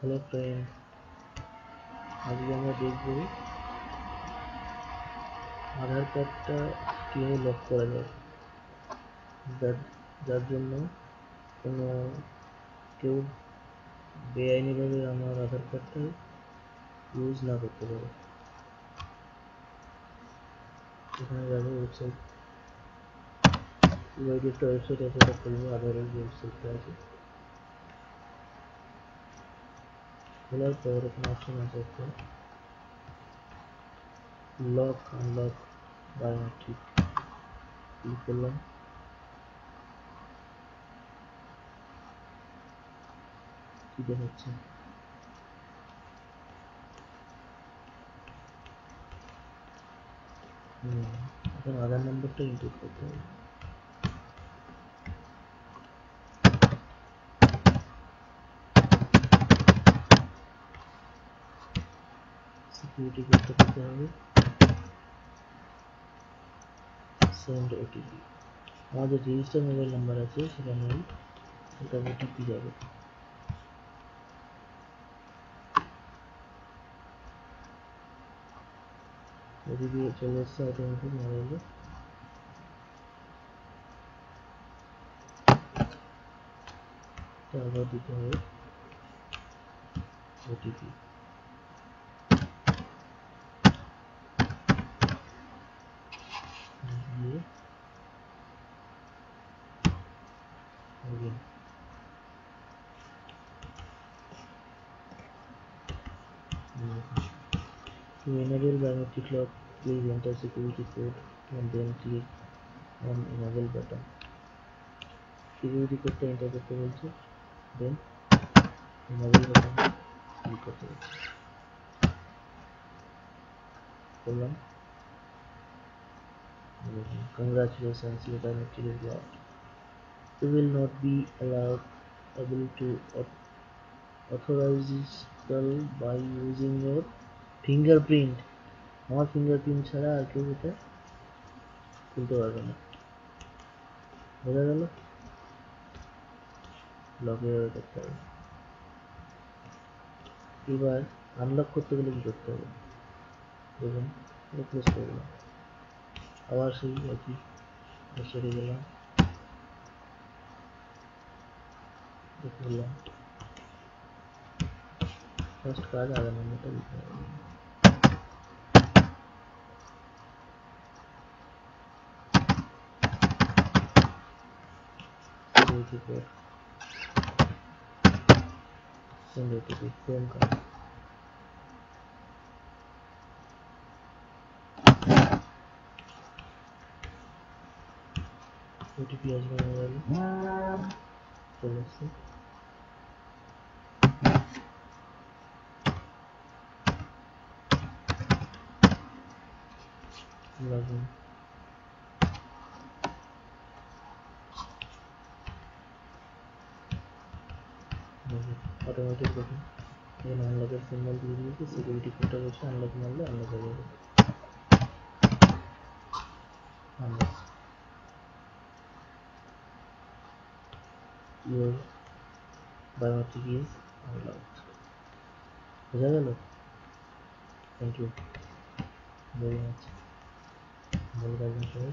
Hello friend, আজকে আমরা দেখব আধার কার্ডটা কীভাবে লক করা যায়, যার জন্য কোনো কেউ বেআইনিভাবে আমার আধার কার্ডটা ইউজ না করতে পারে। এখানে যাবো ওয়েবসাইট, ইউআইডি একটা ওয়েবসাইট আছে, এটা খুলবো। আধারের যে ওয়েবসাইটটা আছে খোলার পর এখানে অপশন আছে একটা লক আনলক বায়োমেট্রিক, ক্লিক করলাম। কি দেখাচ্ছে? এখন আধার নম্বরটা ইনপুট করতে হবে। সিকিউরিটি কোডটা দিতে হবে, সেন্ড ওটিপি। আমাদের রেজিস্টার মোবাইল নাম্বার আছে সেখানে এটা ওটিপি যাবে। ওটিপি চলে এসছে অটোমেটিক মোবাইলে। তারপর দিতে হবে ওটিপি। দিয়ে to enable biometric lock, please enter security code and then click on enable button. Security কোডটা এন্টার করতে বলছে, দেন enable button ক্লিক করতে বলছে। করলাম। Congratulations, your biometric is locked. You will not be able to authorize call by using your fingerprint. আমার fingerprint ছাড়া আর কেউ এটা খুলতে পারবে না। বোঝা গেল? লক এভাবে করতে হবে। এবার আনলক করতে গেলে কি করতে হবে দেখুন, ক্লোজ করে দিলাম। আবার সেই একই ওয়েবসাইটে গেলাম, করলাম। ফার্স্ট কাজ আধার নম্বরটা দিতে হবে। Security code, send OTP, phone card. OTP আসবে মোবাইলে, চলে এসছে। Log in. অটোমেটিক দেখুন এখানে আনলকের সিম্বল দিয়ে দিয়েছি, সিকিউরিটি কোডটা বলছে আনলক মারলে আনলক হয়ে যাবে। Unlock, your biometric is unlocked. বোঝা গেল? Thank you very much. ভালো থাকবেন সবাই।